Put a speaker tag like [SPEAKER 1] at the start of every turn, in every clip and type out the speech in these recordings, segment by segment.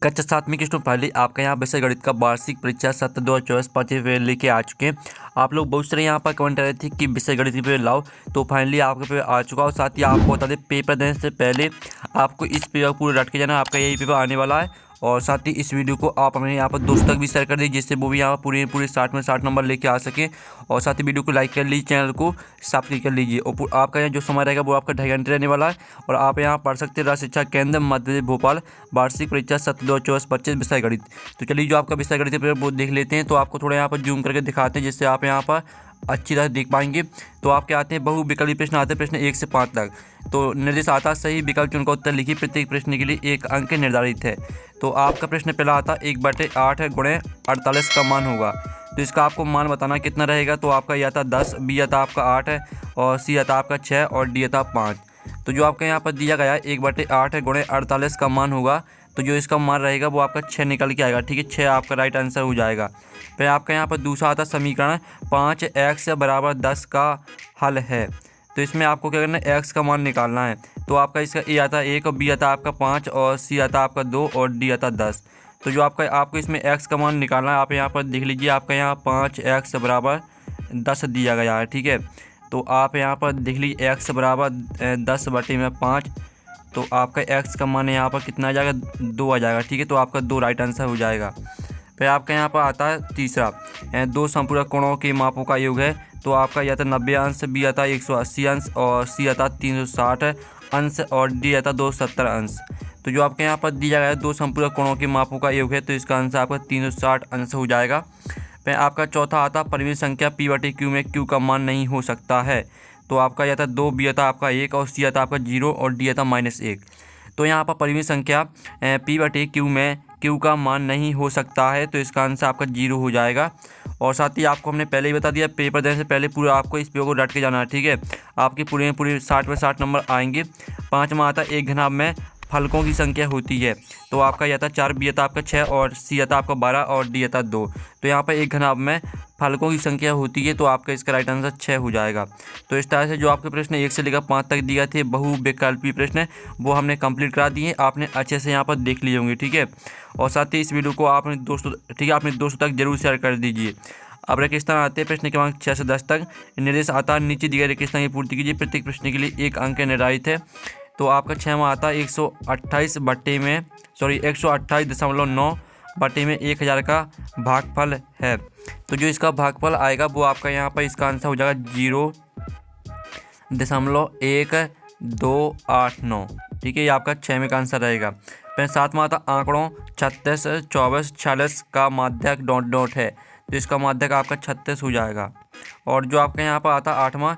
[SPEAKER 1] कक्षा 7वीं की स्टूडेंट पहले आपका यहाँ विषय गणित का वार्षिक परीक्षा सत्र 2024 25 पेपर लेके आ चुके हैं। आप लोग बहुत सारे यहाँ पर कमेंट कर रहे थे कि विषय गणित पेपर लाओ, तो फाइनली आपका पेपर आ चुका और साथ ही आपको बता दें पेपर देने से पहले आपको इस पेपर पूरा रट के जाना, आपका यही पेपर आने वाला है। और साथ ही इस वीडियो को आप अपने यहाँ पर दोस्तों तक भी शेयर कर दीजिए, जिससे वो भी यहाँ पूरे 60 में 60 नंबर लेके आ सकें। और साथ ही वीडियो को लाइक कर लीजिए, चैनल को सब्सक्राइब कर लीजिए। और आपका यहाँ जो समय रहेगा वो आपका 2.5 घंटे रहने वाला है। और आप यहाँ पढ़ सकते हैं राष्ट्रीय शिक्षा केंद्र मध्य प्रदेश भोपाल वार्षिक परीक्षा सत्र 2024-25 विषय गणित। तो चलिए जो आपका विषय गणित पेपर वो देख लेते हैं। तो आपको थोड़ा यहाँ पर जूम करके दिखाते हैं, जिससे आप यहाँ पर अच्छी तरह देख पाएंगे। तो आपके आते हैं बहुविकल्पी प्रश्न आते हैं, प्रश्न 1 से 5 तक। तो निर्देश आता सही विकल्प चुनकर उत्तर लिखिए, प्रत्येक प्रश्न के लिए 1 अंक निर्धारित है। तो आपका प्रश्न पहला आता 1/8 गुणे 48 का मान होगा। तो इसका आपको मान बताना कितना रहेगा। तो आपका ये आता 10, बी आता आपका 8 है, और सी आता आपका 6 और डी आता 5। तो जो आपका यहाँ पर दिया गया है 1/8 गुणे 48 का मान होगा, तो जो इसका मान रहेगा वो आपका 6 निकल के आएगा। ठीक है, 6 आपका राइट आंसर हो जाएगा। फिर आपका यहाँ पर दूसरा आता समीकरण 5x = 10 का हल है। तो इसमें आपको क्या करना है, x का मान निकालना है। तो आपका इसका ए आता 1 और बी आता आपका 5 और सी आता आपका 2 और डी आता 10। तो जो आपको इसमें x का मान निकालना है, आप यहाँ पर देख लीजिए, आपका यहाँ 5x = 10 दिया गया है। ठीक है, तो आप यहाँ पर देख लीजिए x = 10/5। तो आपका x का मान यहाँ पर कितना आ जाएगा, 2 आ जाएगा। ठीक है, तो आपका 2 राइट आंसर हो जाएगा। फिर आपका यहाँ पर आता है तीसरा, 2 संपूरक कोणों के मापों का योग है। तो आपका यह आता 90 अंश, बी आता 180 अंश और सी आता 360 अंश और डी आता 270 अंश। तो जो आपके यहाँ पर दिया गया है 2 संपूरक कोणों के मापों का योग है, तो इसका आंसर आपका 360 अंश हो जाएगा। फिर आपका चौथा आता परिमित संख्या p/q में q का मान नहीं हो सकता है। तो आपका यह आता 2, बी आता आपका 1 और सी आता आपका 0 और डी आता -1। तो यहाँ पर परिमित संख्या p/q में q का मान नहीं हो सकता है, तो इसका आंसर आपका 0 हो जाएगा। और साथ ही आपको हमने पहले ही बता दिया, पेपर देने से पहले पूरा आपको इस पेपर को रट के जाना है। ठीक है, आपके पूरे 60 में 60 नंबर आएंगे। 5वां आता एक घनाभ में फलकों की संख्या होती है। तो आपका यह आता 4, बी आता आपका 6 और सी आता आपका 12 और डी आता 2। तो यहाँ पर एक घनाभ में फलकों की संख्या होती है, तो आपका इसका राइट आंसर 6 हो जाएगा। तो इस तरह से जो आपके प्रश्न 1 से लेकर 5 तक दिए थे बहुविकल्पी प्रश्न, वो हमने कंप्लीट करा दिए, आपने अच्छे से यहाँ पर देख लिए होंगे। ठीक है, और साथ ही इस वीडियो को आपने दोस्तों तक जरूर शेयर कर दीजिए। अब रेगिस्तान आते हैं प्रश्न क्रमांक 6 से 10 तक। निर्देश आता नीचे दिए गए रेगिस्तान की पूर्ति कीजिए, प्रत्येक प्रश्न के लिए 1 अंक निर्धारित है। तो आपका 6वां आता 128.9/1000 का भागफल है। तो जो इसका भागफल आएगा वो आपका यहाँ पर इसका आंसर हो जाएगा 0.1289। ठीक है, ये आपका 6वें का आंसर रहेगा। फिर 7वां आता आंकड़ों 36, 24, 46 का माध्यक ... है। तो इसका माध्यक आपका 36 हो जाएगा। और जो आपका यहाँ पर आता 8वां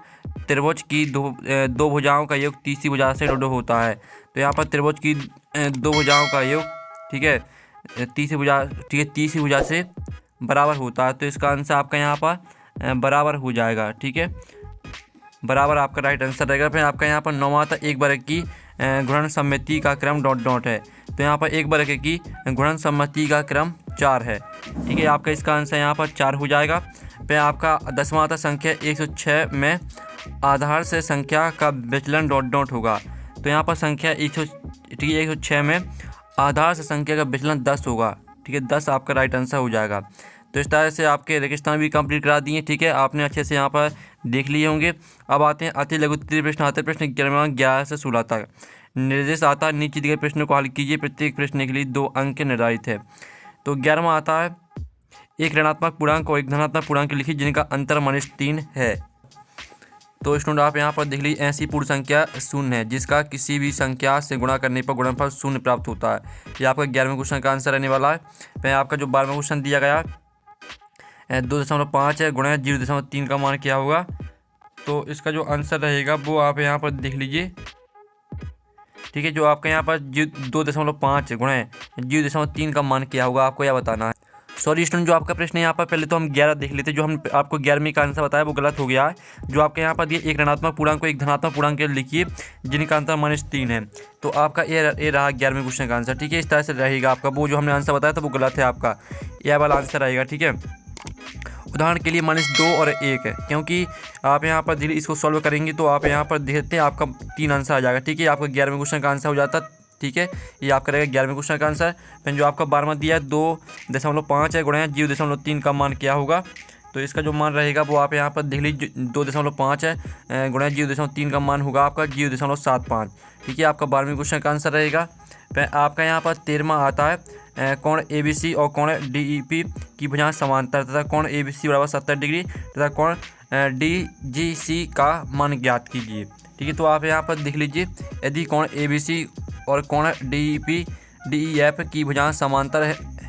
[SPEAKER 1] त्रिभुज की दो भुजाओं का योग तीसरी भुजा से रुडो होता है। तो यहाँ पर त्रिभुज की 2 भुजाओं का योग, ठीक है, तीसरी भुजा से बराबर होता है। तो इसका आंसर आपका यहाँ पर बराबर हो जाएगा। ठीक है, बराबर आपका राइट आंसर रहेगा। फिर आपका यहाँ पर 9वां आता एक वर्ग की गुणन सम्मिति का क्रम ... है। तो यहाँ पर एक वर्ग की गुणन सम्मिति का क्रम 4 है। ठीक है, आपका इसका आंसर यहाँ पर 4 हो जाएगा। फिर आपका 10वां आता संख्या 106 में आधार से संख्या का विचलन ... होगा। तो यहाँ पर संख्या 106 में आधार से संख्या का विचलन 10 होगा। ठीक है, 10 आपका राइट आंसर हो जाएगा। तो इस तरह से आपके रेगिस्तान भी कंप्लीट करा दिए। ठीक है, आपने अच्छे से यहाँ पर देख लिए होंगे। अब आते हैं अति लघु उत्तरीय प्रश्न आते हैं प्रश्न क्रमांक 11 से 16 तक। निर्देश आता नीचे दिए गए प्रश्नों को हल कीजिए, प्रत्येक प्रश्न के लिए 2 अंक निर्धारित है। तो 11वां आता है एक ऋणात्मक पूर्णांक और एक धनात्मक पूर्णांक लिखिए जिनका अंतर -3 है। तो स्टूडेंट आप यहाँ पर देख लीजिए, ऐसी पूर्ण संख्या 0 है जिसका किसी भी संख्या से गुणा करने पर गुणनफल 0 प्राप्त होता है। ये आपका 11वें क्वेश्चन का आंसर रहने वाला है। फिर आपका जो 12वां क्वेश्चन दिया गया 2.5 है गुणा 0.3 का मान क्या होगा। तो इसका जो आंसर रहेगा वो आप यहाँ पर देख लीजिए। ठीक है, जो आपका यहाँ पर 2.5 गुणा 0.3 का मान क्या होगा, आपको यह बताना है। सॉरी स्टूडेंट, जो आपका प्रश्न है यहाँ पर पहले तो हम 11 देख लेते, जो हम आपको 11वीं का आंसर बताया वो गलत हो गया है। जो आपके यहाँ पर दिए एक ऋणात्मक पूर्णांक को एक धनात्मक पूर्णांक के लिखिए जिनका अंतर -3 है। तो आपका ये रहा 11वें क्वेश्चन का आंसर। ठीक है, इस तरह से रहेगा आपका, वो जो हमने आंसर बताया था वो गलत है, आपका यह वाला आंसर रहेगा। ठीक है, उदाहरण के लिए -2 और 1 है, क्योंकि आप यहाँ पर धीरे इसको सॉल्व करेंगे तो आप यहाँ पर देखते हैं आपका 3 आंसर आ जाएगा। ठीक है, आपका 11वें क्वेश्चन का आंसर हो जाता ठीक है, ये आपका रहेगा 11वें क्वेश्चन का आंसर। फिर जो आपका 12वां दिया है 2.5 है गुणा 0.3 का मान क्या होगा, तो इसका जो मान रहेगा वो आप यहाँ पर देख लीजिए 2.5 है गुणा 0.3 का मान होगा आपका 0.75। ठीक है, आपका 12वें क्वेश्चन का आंसर रहेगा। फिर आपका यहाँ पर 13वां आता है कोण ABC और कोण DEP की भुजाएं समांतर तथा कोण ABC बराबर 70 डिग्री तथा कोण DGC का मान ज्ञात कीजिए। ठीक है, तो आप यहाँ पर देख लीजिए यदि कोण ABC और कोण DEF की भुजाएं समांतर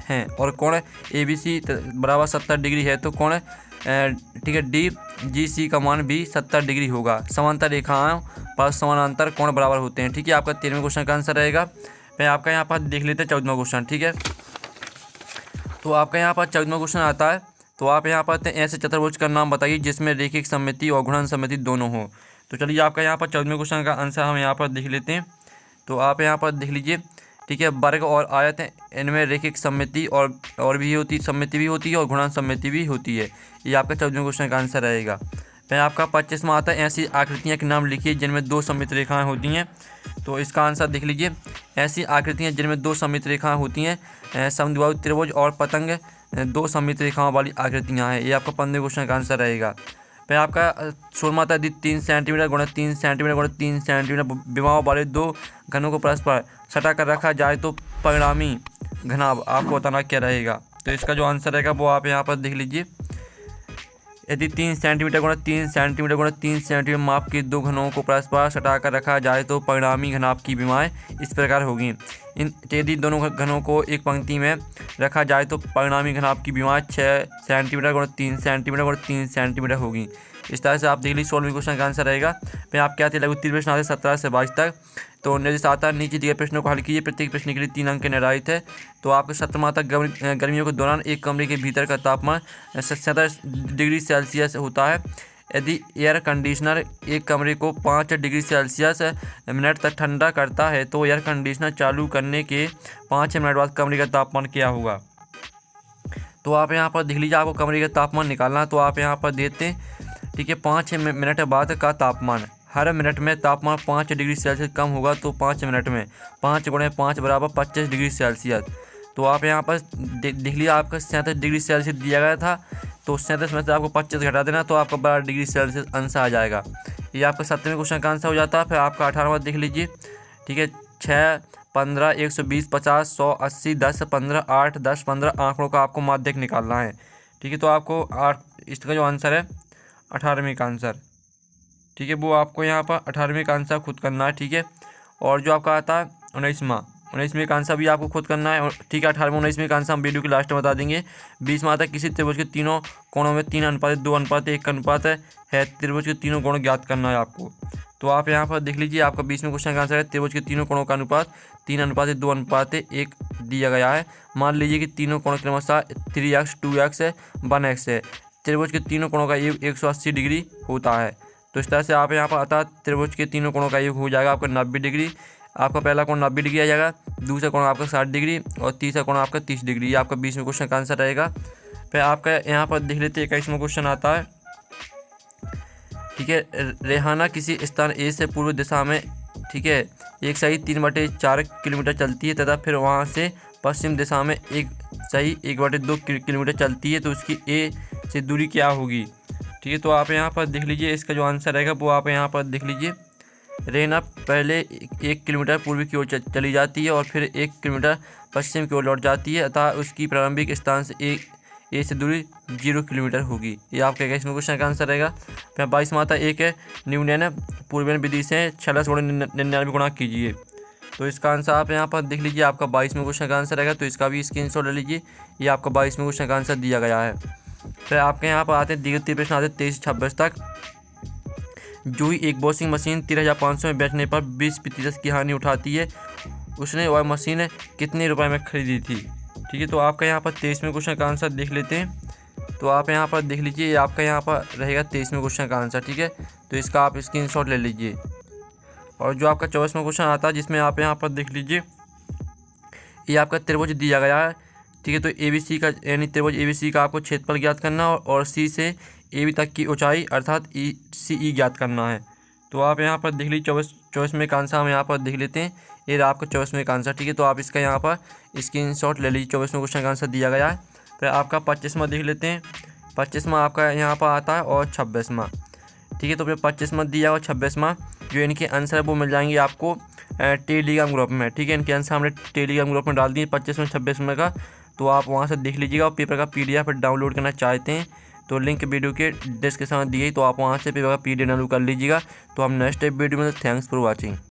[SPEAKER 1] हैं और कोण ABC बराबर 70 डिग्री है तो कोण ठीक है DGC का मान भी 70 डिग्री होगा। समांतर रेखाओं पर समानांतर कोण बराबर होते हैं। ठीक है, आपका 13वें क्वेश्चन का आंसर रहेगा। फिर आपका यहाँ पर देख लेते हैं 14वां क्वेश्चन। ठीक है, तो आपका यहाँ पर 14वां क्वेश्चन आता है, तो आप यहाँ पर ऐसे चतुर्भुज का नाम बताइए जिसमें रेखिक सममिति और गुणन सममिति दोनों हो। तो चलिए आपका यहाँ पर 14वें क्वेश्चन का आंसर हम यहाँ पर देख लेते हैं। तो आप यहाँ पर देख लीजिए, ठीक है, वर्ग और आयत इनमें रेखिक सममिति और भी होती सममिति भी होती है और गुणन सममिति भी होती है। ये आपका 14वें क्वेश्चन का आंसर रहेगा। फिर आपका 25वां आता है ऐसी आकृतियाँ के नाम लिखिए जिनमें दो सममित रेखाएं होती हैं। तो इसका आंसर देख लीजिए, ऐसी आकृतियाँ जिनमें दो सममित रेखाएं होती हैं समद्विबाहु त्रिभुज और पतंग दो सममित रेखाओं वाली आकृतियाँ हैं। ये आपका 15वें क्वेश्चन का आंसर रहेगा। फिर आपका 16वां आता है 3 सेंटीमीटर गुणा 3 सेंटीमीटर गुणा 3 सेंटीमीटर विमाओं वाले दो घनों को परस्पर सटा कर रखा जाए तो परिणामी घनाभ आपको बताना क्या रहेगा। तो इसका जो आंसर रहेगा वो आप यहाँ पर देख लीजिए, यदि 3 सेंटीमीटर गुणा 3 सेंटीमीटर गुणा 3 सेंटीमीटर माप के दो घनों को परस्पर सटा कर रखा जाए तो परिणामी घनाभ की विमाएं इस प्रकार होगी। यदि दोनों घनों को एक पंक्ति में रखा जाए तो परिणामी घनाभ की विमाएं 6 सेंटीमीटर गुणा 3 सेंटीमीटर गुणा 3 सेंटीमीटर होगी। इस तरह से आप देख लीजिए 16वें क्वेश्चन का आंसर रहेगा। फिर आप क्या थे लघु उत्तरीय प्रश्न आते 17 से 22 तक। तो निर्देश आता है नीचे दिए प्रश्नों को हल कीजिए, प्रत्येक प्रश्न के लिए 3 अंक निर्धारित है। तो आपके 17वां तक गर्मियों के दौरान एक कमरे के भीतर का तापमान 67 डिग्री सेल्सियस होता है। यदि एयर कंडीशनर एक कमरे को 5 डिग्री सेल्सियस मिनट तक ठंडा करता है तो एयर कंडीशनर चालू करने के 5 मिनट बाद कमरे का तापमान क्या होगा। तो आप यहाँ पर देख लीजिए, आपको कमरे का तापमान निकालना है। तो आप यहाँ पर देते हैं, ठीक है, 5 मिनट बाद का तापमान, हर मिनट में तापमान 5 डिग्री सेल्सियस कम होगा तो 5 मिनट में 5 गुणे 5 बराबर 25 डिग्री सेल्सियस। तो आप यहाँ पर देख लीजिए, आपका 37 डिग्री सेल्सियस दिया गया था तो 37 में से आपको 25 घटा देना तो आपका 12 डिग्री सेल्सियस आंसर आ जाएगा। ये आपका 17वें क्वेश्चन का आंसर हो जाता है। फिर आपका 18वां देख लीजिए, ठीक है, 6, 15, 120, 50, 100, 80, 10, 15, 8, 10, 15 आंकड़ों का आपको माध्यक निकालना है। ठीक है, तो आपको इसका जो आंसर है 18वें का आंसर, ठीक है, वो आपको यहाँ पर 18वें का आंसर खुद करना है। ठीक है, और जो आपका आता है 19वें का आंसर भी आपको खुद करना है। ठीक है, 18वें 19वें का आंसर हम वीडियो के लास्ट में बता देंगे। 20वां आता है किसी त्रिभुज के तीनों कोणों में 3:2:1 का अनुपात है। त्रिभुज के तीनों कोण ज्ञात करना है आपको। तो आप यहाँ पर देख लीजिए, आपका 20वें क्वेश्चन का आंसर है त्रिभुज के तीनों कोणों का अनुपात 3:2:1 दिया गया है। मान लीजिए कि तीनों कोण क्रमशः 3x, 2x, 1x है। त्रिभुज के तीनों कोणों का योग 180 डिग्री होता है। तो इस तरह से आप यहाँ पर आता है त्रिभुज के तीनों कोणों का योग हो जाएगा आपका 90 डिग्री। आपका पहला कोण 90 डिग्री आ जाएगा, दूसरा कोण आपका 60 डिग्री और तीसरा कोण आपका 30 डिग्री। ये आपका 20वें क्वेश्चन का आंसर रहेगा। फिर आपका यहाँ पर देख लेते हैं 21वां क्वेश्चन आता है। ठीक है, रेहाना किसी स्थान ए से पूर्व दिशा में, ठीक है, एक सही 3/4 किलोमीटर चलती है तथा फिर वहाँ से पश्चिम दिशा में एक सही 1/2 किलोमीटर चलती है तो उसकी ए से दूरी क्या होगी। ठीक है, तो आप यहाँ पर देख लीजिए, इसका जो आंसर रहेगा वो आप यहाँ पर देख लीजिए, रेहाना पहले 1 किलोमीटर पूर्व की ओर चली जाती है और फिर 1 किलोमीटर पश्चिम की ओर लौट जाती है अतः उसकी प्रारंभिक स्थान से ए से दूरी 0 किलोमीटर होगी। ये आपका 21वें क्वेश्चन का आंसर रहेगा। फिर 22वां आता है एक है न्यूटन पूर्वेन विधि से 46 गुणे 99 गुणा कीजिए। तो इसका आंसर आप यहाँ पर देख लीजिए, आपका 22वें क्वेश्चन का आंसर रहेगा। तो इसका भी स्क्रीनशॉट ले लीजिए, ये आपका 22वें क्वेश्चन का आंसर दिया गया है। फिर आपके यहाँ पर आते हैं दिए प्रश्न आते 23-26 तक। जूही एक वॉशिंग मशीन 13,500 में बेचने पर 20% की हानि उठाती है, उसने वह मशीन कितने रुपए में खरीदी थी। ठीक है, तो आपका यहाँ पर 23वें क्वेश्चन का आंसर देख लेते हैं। तो आप यहाँ पर देख लीजिए, ये आपका यहाँ पर रहेगा 23वें क्वेश्चन का आंसर। ठीक है, तो इसका आप स्क्रीनशॉट ले लीजिए। और जो आपका 24वां क्वेश्चन आता है जिसमें आप यहाँ पर देख लीजिए, ये आपका त्रिभुज दिया गया है। ठीक है, तो ABC का यानी त्रिभुज ABC का आपको क्षेत्रफल ज्ञात करना और C से AB तक की ऊंचाई अर्थात CE ज्ञात करना है। तो आप यहाँ पर देख लीजिए 24वें का आंसर हम यहाँ पर देख लेते हैं। ये रहा आपका 24वें का आंसर। ठीक है, तो आप इसका यहाँ पर स्क्रीनशॉट ले लीजिए। 24वें क्वेश्चन का आंसर दिया गया है। फिर आपका 25वां देख लेते हैं। 25वां आपका यहाँ पर आता है और 26वां। ठीक है, तो फिर 25वां दिया और 26वां जो इनके आंसर है वो मिल जाएंगे आपको टेलीग्राम ग्रुप में। ठीक है, इनके आंसर हमने टेलीग्राम ग्रुप में डाल दिए 25वें 26वें का, तो आप वहाँ से देख लीजिएगा। और पेपर का PDF डाउनलोड करना चाहते हैं तो लिंक वीडियो के डिस्क्रिप्शन में दी गई, तो आप वहाँ से पेपर का PDF डाउनलोड कर लीजिएगा। तो हम नेक्स्ट वीडियो में, थैंक्स फॉर वॉचिंग।